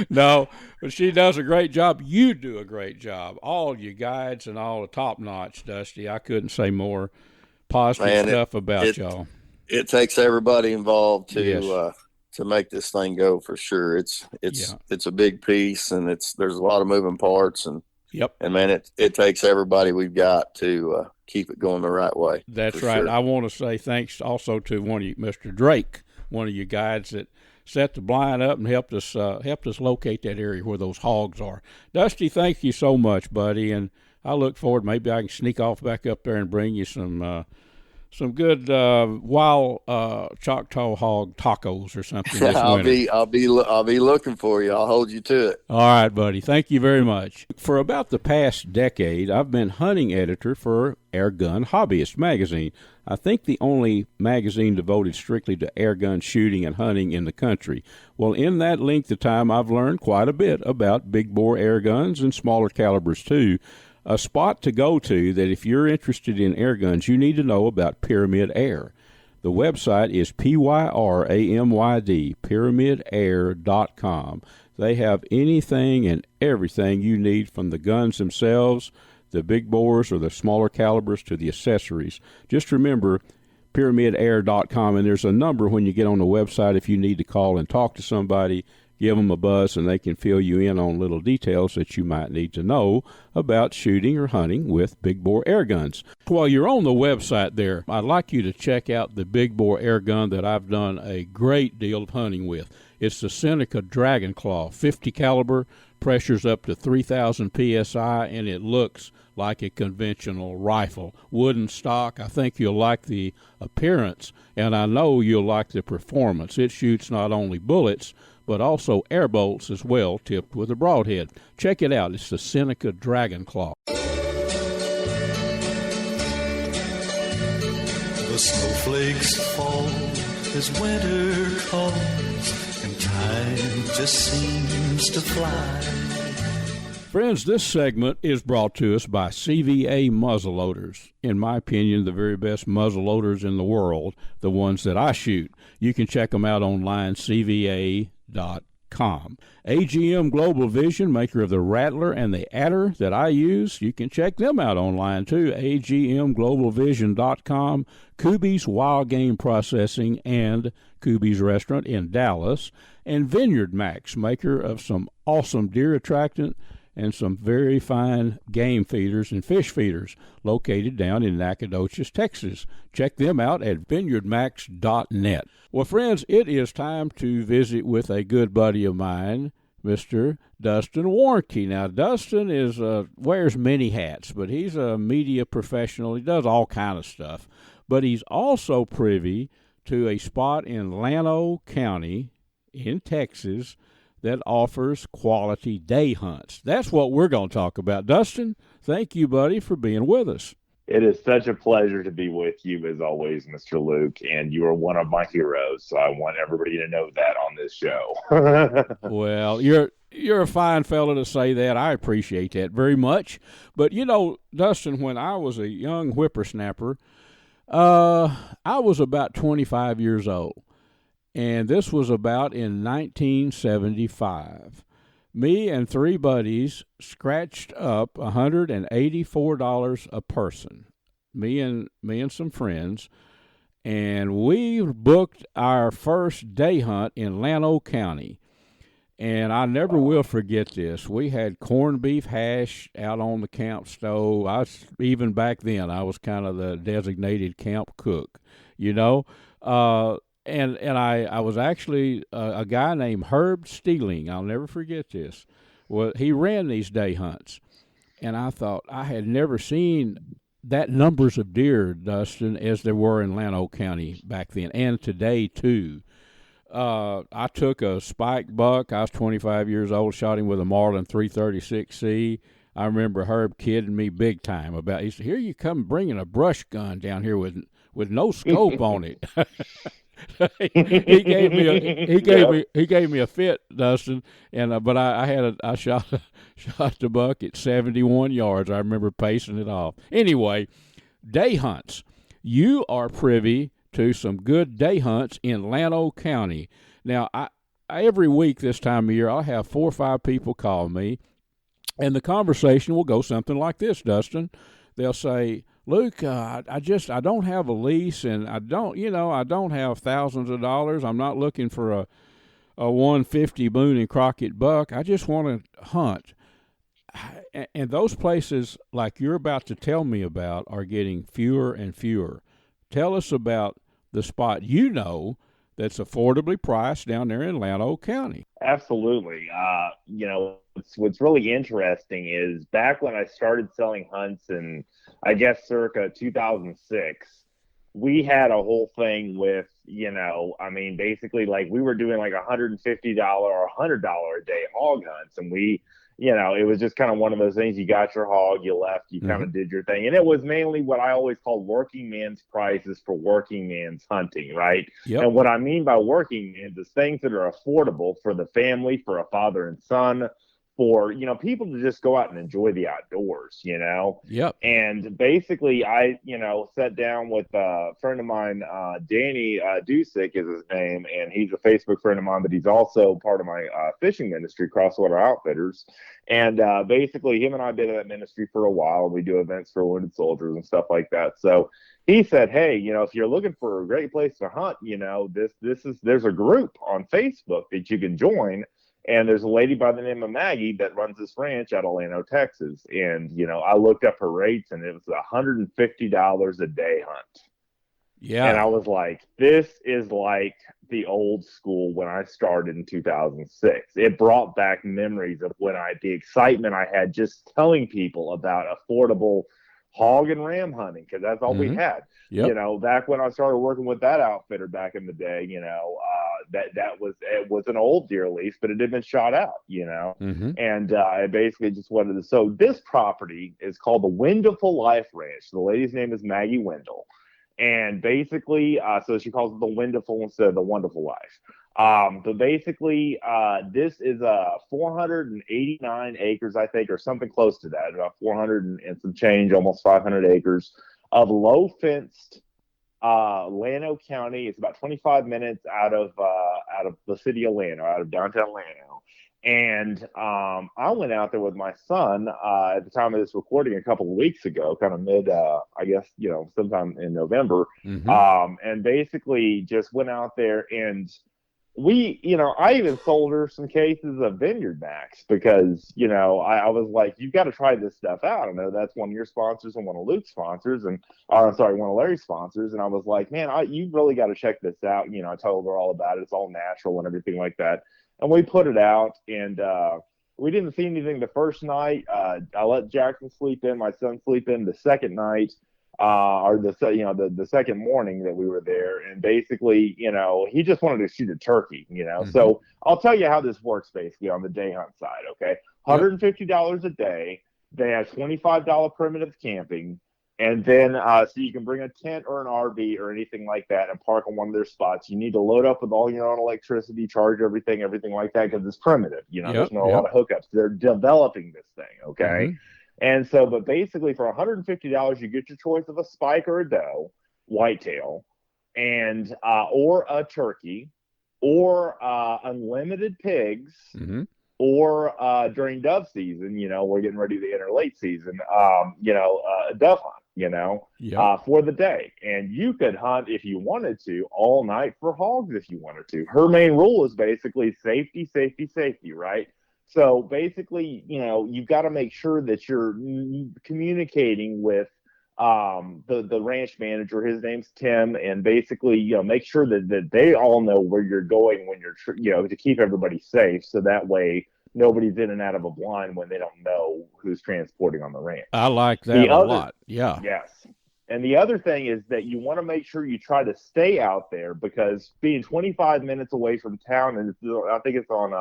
no, but she does a great job. You do a great job. All you guides and all the top notch, Dusty. I couldn't say more positive stuff about y'all. It takes everybody involved to make this thing go for sure. It's a big piece, and there's a lot of moving parts, and man, it takes everybody we've got to keep it going the right way. That's right. Sure. I want to say thanks also to one of you, Mr. Drake, one of you guys that set the blind up and helped us locate that area where those hogs are. Dusty, thank you so much, buddy, and I look forward. Maybe I can sneak off back up there and bring you some good wild Choctaw hog tacos or something this winter. I'll be looking for you. I'll hold you to it. All right, buddy. Thank you very much. For about the past decade, I've been hunting editor for Air Gun Hobbyist magazine. I think the only magazine devoted strictly to air gun shooting and hunting in the country. Well, in that length of time, I've learned quite a bit about big bore air guns and smaller calibers too. A spot to go to that if you're interested in air guns, you need to know about Pyramyd Air. The website is PYRAMYD, PyramydAir.com. They have anything and everything you need, from the guns themselves, the big bores or the smaller calibers, to the accessories. Just remember PyramydAir.com, and there's a number when you get on the website if you need to call and talk to somebody. Give them a buzz, and they can fill you in on little details that you might need to know about shooting or hunting with big bore air guns. While you're on the website there, I'd like you to check out the big bore air gun that I've done a great deal of hunting with. It's the Seneca Dragon Claw, 50 caliber, pressures up to 3,000 psi, and it looks like a conventional rifle. Wooden stock. I think you'll like the appearance, and I know you'll like the performance. It shoots not only bullets, but also air bolts as well, tipped with a broadhead. Check it out. It's the Seneca Dragon Claw. The snowflakes fall as winter comes, and time just seems to fly. Friends, this segment is brought to us by CVA Muzzleloaders. In my opinion, the very best muzzleloaders in the world, the ones that I shoot. You can check them out online, CVA.com. AGM Global Vision, maker of the Rattler and the Adder that I use. You can check them out online too, agmglobalvision.com. Kuby's Wild Game Processing and Kuby's Restaurant in Dallas. And VINEYARDMAX, maker of some awesome deer attractant and some very fine game feeders and fish feeders, located down in Nacogdoches, Texas. Check them out at vineyardmax.net. Well, friends, it is time to visit with a good buddy of mine, Mr. Dustin Warnke. Now, Dustin wears many hats, but he's a media professional. He does all kind of stuff. But he's also privy to a spot in Llano County in Texas that offers quality day hunts. That's what we're going to talk about. Dustin, thank you, buddy, for being with us. It is such a pleasure to be with you, as always, Mr. Luke, and you are one of my heroes, so I want everybody to know that on this show. Well, you're a fine fellow to say that. I appreciate that very much. But, you know, Dustin, when I was a young whippersnapper, I was about 25 years old. And this was about in 1975. Me and three buddies scratched up $184 a person, me and some friends, and we booked our first day hunt in Llano County. And I never will forget this. We had corned beef hash out on the camp stove. Even back then, I was kind of the designated camp cook, you know. And I was actually a guy named Herb Steeling. I'll never forget this. Well, he ran these day hunts, and I thought I had never seen that numbers of deer, Dustin, as there were in Llano County back then, and today too. I took a spike buck. I was 25 years old, shot him with a Marlin 336C. I remember Herb kidding me big time about. He said, "Here you come bringing a brush gun down here with no scope on it." he gave me a fit, Dustin, and but I shot the buck at 71 yards. I remember pacing it off. Anyway, day hunts. You are privy to some good day hunts in Llano County. Now, I every week this time of year, I'll have 4 or 5 people call me, and the conversation will go something like this, Dustin. They'll say, "Luke, I don't have a lease, and I don't have thousands of dollars. I'm not looking for a 150 Boone and Crockett buck. I just want to hunt." And those places, like you're about to tell me about, are getting fewer and fewer. Tell us about the spot that's affordably priced down there in Llano County. Absolutely. What's really interesting is back when I started selling hunts in, I guess, circa 2006, we had a whole thing with, basically like we were doing like $150 or $100 a day hog hunts. And it was just kind of one of those things. You got your hog, you left, you kind of did your thing. And it was mainly what I always called working man's prices for working man's hunting, right? Yep. And what I mean by working man's is things that are affordable for the family, for a father and son, for, people to just go out and enjoy the outdoors, Yep. And basically I, sat down with a friend of mine, Danny Dusick is his name, and he's a Facebook friend of mine, but he's also part of my fishing ministry, Crosswater Outfitters. And basically him and I have been in that ministry for a while. We do events for wounded soldiers and stuff like that. So he said, "Hey, if you're looking for a great place to hunt, there's a group on Facebook that you can join. And there's a lady by the name of Maggie that runs this ranch out of Llano, Texas. And, I looked up her rates, and it was $150 a day hunt." Yeah. And I was like, this is like the old school when I started in 2006. It brought back memories of the excitement I had just telling people about affordable hog and ram hunting, because that's all we had. Yep. Back when I started working with that outfitter back in the day, it was an old deer lease, but it had been shot out, and I basically just wanted to. So this property is called the Wonderful Life Ranch. The lady's name is Maggie Wendell, and basically, so she calls it the Wonderful instead of the Wonderful Life. But basically, this is 489 acres, I think, or something close to that, about 400 and some change, almost 500 acres of low fenced Llano County. It's about 25 minutes out of the city of Llano, out of downtown Llano. And I went out there with my son at the time of this recording a couple of weeks ago, kind of mid, I guess, sometime in November. And basically just went out there, and I even sold her some cases of VINEYARDMAX because, I was like, you've got to try this stuff out. I know that's one of your sponsors and one of Luke's sponsors, one of Larry's sponsors. And I was like, man, you really got to check this out. I told her all about it. It's all natural and everything like that. And we put it out, and we didn't see anything the first night. I let Jackson sleep in, my son sleep in the second night. Or the second morning that we were there, and basically, he just wanted to shoot a turkey, So I'll tell you how this works basically on the day hunt side. Okay, $150 a day. They have $25 primitive camping, and then so you can bring a tent or an RV or anything like that and park on one of their spots. You need to load up with all your own electricity, charge everything like that, because it's primitive. There's not a lot of hookups. They're developing this thing. Okay. And so, but basically for $150, you get your choice of a spike or a doe, whitetail, and or a turkey, or unlimited pigs, or during dove season, we're getting ready to enter late season, a dove hunt, for the day. And you could hunt if you wanted to all night for hogs if you wanted to. Her main rule is basically safety, safety, safety, right? So basically, you've got to make sure that you're communicating with the ranch manager. His name's Tim, and basically, make sure that they all know where you're going when you're, to keep everybody safe. So that way, nobody's in and out of a blind when they don't know who's transporting on the ranch. I like that a lot. Yeah. Yes. And the other thing is that you want to make sure you try to stay out there, because being 25 minutes away from town, and I think it's on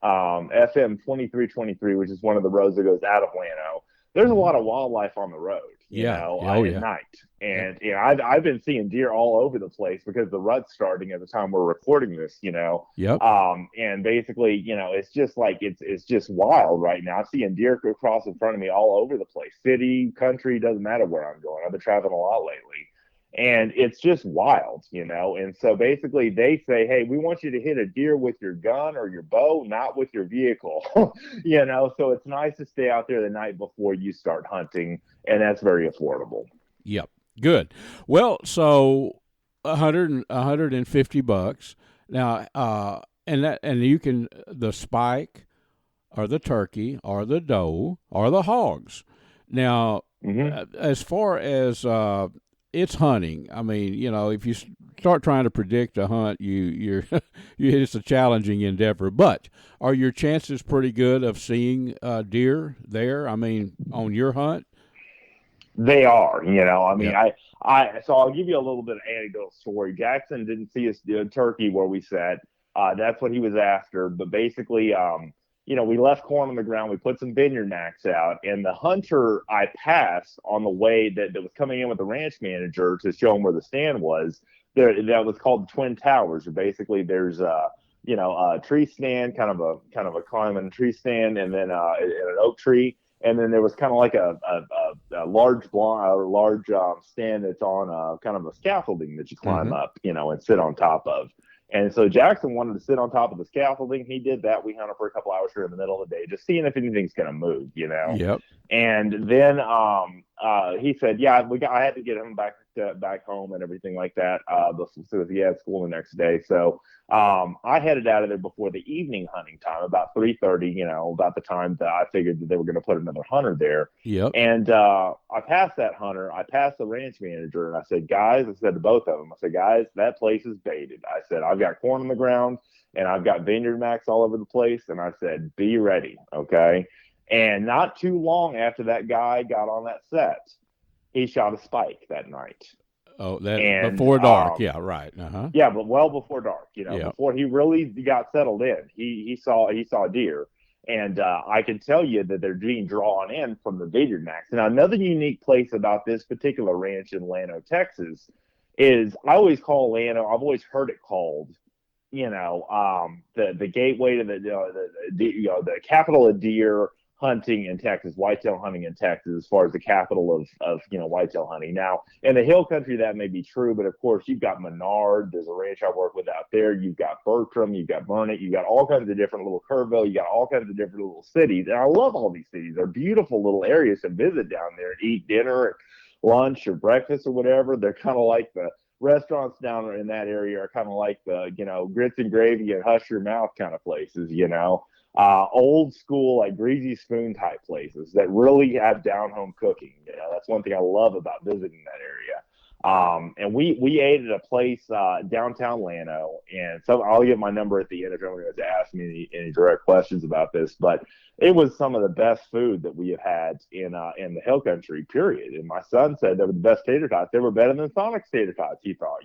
FM 2323, which is one of the roads that goes out of Llano. There's a lot of wildlife on the road, at night. And I've been seeing deer all over the place because the rut's starting at the time we're recording this, Yep. And basically, it's just like it's just wild right now. I'm seeing deer cross in front of me all over the place. City, country, doesn't matter where I'm going. I've been traveling a lot lately. And it's just wild, And so basically they say, hey, we want you to hit a deer with your gun or your bow, not with your vehicle, So it's nice to stay out there the night before you start hunting, and that's very affordable. Yep. Good. Well, so $150 now, and you can the spike or the turkey or the doe or the hogs. Now, as far as it's hunting. I mean, if you start trying to predict a hunt, it's a challenging endeavor. But are your chances pretty good of seeing deer there? I mean, on your hunt? They are. I mean, so I'll give you a little bit of anecdotal story. Jackson didn't see a turkey where we sat. That's what he was after. But basically, we left corn on the ground. We put some VINEYARDMAX out, and the hunter I passed on the way that was coming in with the ranch manager to show him where the stand was. That was called the Twin Towers. Basically, there's a tree stand, kind of a climbing tree stand, and then an oak tree, and then there was kind of like a large stand that's on kind of a scaffolding that you climb up, and sit on top of. And so Jackson wanted to sit on top of the scaffolding. He did that. We hunted for a couple hours here in the middle of the day, just seeing if anything's going to move, Yep. And then he said, I had to get him back home and everything like that. So he had school the next day. So I headed out of there before the evening hunting time, about 3:30. About the time that I figured that they were going to put another hunter there. Yep. And I passed that hunter. I passed the ranch manager, and I said, guys, I said to both of them, I said, guys, that place is baited. I said, I've got corn on the ground, and I've got VINEYARDMAX all over the place. And I said, be ready, okay? And not too long after that guy got on that set, he shot a spike that night. Oh, before dark. Yeah, right. Yeah, but well before dark. Before he really got settled in, he saw deer, and I can tell you that they're being drawn in from the VINEYARDMAX. Now, another unique place about this particular ranch in Llano, Texas, is I always call Llano. I've always heard it called, the gateway to the capital of deer hunting in Texas, whitetail hunting in Texas, as far as the capital of whitetail hunting. Now, in the hill country, that may be true, but of course, you've got Menard. There's a ranch I work with out there. You've got Bertram. You've got Burnett. You've got all kinds of different little Kerrville. You got all kinds of different little cities, and I love all these cities. They're beautiful little areas to visit down there and eat dinner, lunch, or breakfast, or whatever. They're kind of like the restaurants down in that area are kind of like the grits and gravy and hush your mouth kind of places. Old school, like greasy spoon type places that really have down home cooking. That's one thing I love about visiting that area. And we ate at a place downtown Llano, and so I'll give my number at the end if anyone wants to ask me any direct questions about this. But it was some of the best food that we have had in the hill country, period. And my son said they were the best tater tots. They were better than Sonic tater tots, he thought.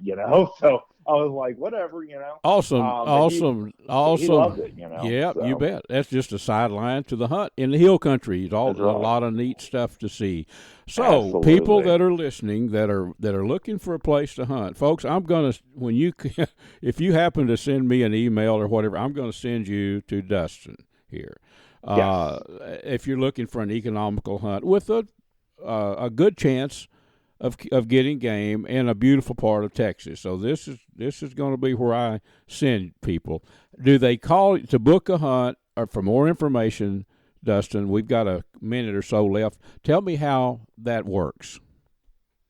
So I was like, whatever, Awesome. He loved it, Yeah, so. You bet. That's just a sideline to the hunt in the hill country. It's a lot of neat stuff to see. So Absolutely. People that are listening that are looking for a place to hunt, folks, I'm gonna if you happen to send me an email or whatever, I'm gonna send you to Dustin here. Yes. If you're looking for an economical hunt with a good chance of getting game in a beautiful part of Texas. So this is going to be where I send people. Do they call to book a hunt or for more information, Dustin? We've got a minute or so left. Tell me how that works.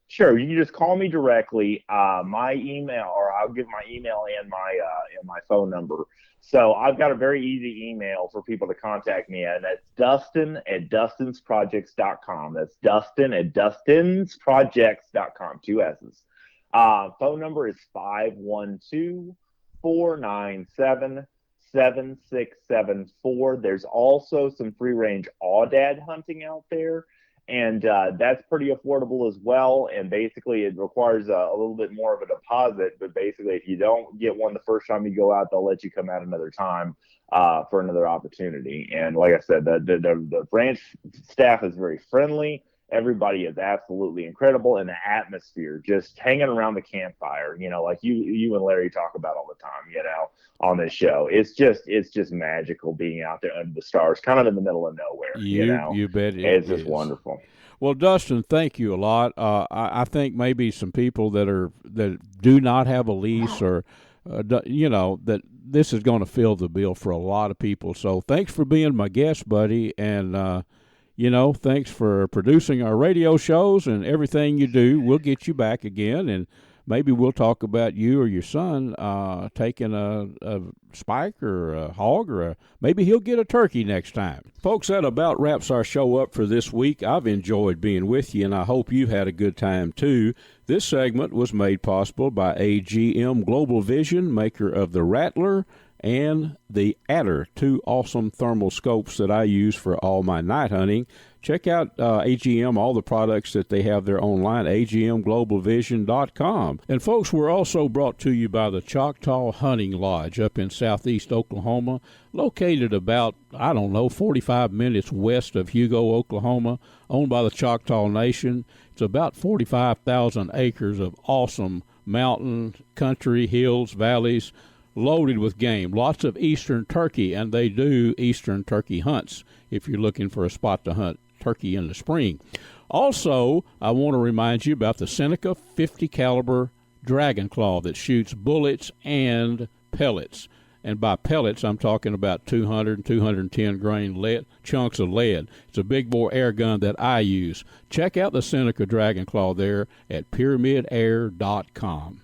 Sure, you can just call me directly. My email, or I'll give my email and my phone number. So I've got a very easy email for people to contact me at. That's Dustin@DustinsProjects.com. That's Dustin@DustinsProjects.com. 2 S's. Phone number is 512-497-7674. There's also some free range aoudad hunting out there. And that's pretty affordable as well. And basically, it requires a little bit more of a deposit. But basically, if you don't get one the first time you go out, they'll let you come out another time for another opportunity. And like I said, the ranch staff is very friendly. Everybody is absolutely incredible, and the atmosphere, just hanging around the campfire, like you and Larry talk about all the time, on this show. It's just magical being out there under the stars, kind of in the middle of nowhere. You bet it's just wonderful. Well, Dustin, thank you a lot. I think maybe some people that do not have a lease or that this is going to fill the bill for a lot of people. So thanks for being my guest, buddy, and thanks for producing our radio shows and everything you do. We'll get you back again, and maybe we'll talk about you or your son taking a spike or a hog, or maybe he'll get a turkey next time. Folks, that about wraps our show up for this week. I've enjoyed being with you, and I hope you had a good time too. This segment was made possible by AGM Global Vision, maker of the Rattler and the Adder, two awesome thermal scopes that I use for all my night hunting. Check out AGM, all the products that they have there online, agmglobalvision.com. And folks, we're also brought to you by the Choctaw Hunting Lodge up in southeast Oklahoma, located about, 45 minutes west of Hugo, Oklahoma, owned by the Choctaw Nation. It's about 45,000 acres of awesome mountain, country, hills, valleys, loaded with game, lots of eastern turkey, and they do eastern turkey hunts if you're looking for a spot to hunt turkey in the spring. Also, I want to remind you about the Seneca 50 caliber Dragon Claw that shoots bullets and pellets. And by pellets, I'm talking about 200 and 210 grain lead, chunks of lead. It's a big bore air gun that I use. Check out the Seneca Dragon Claw there at PyramydAir.com.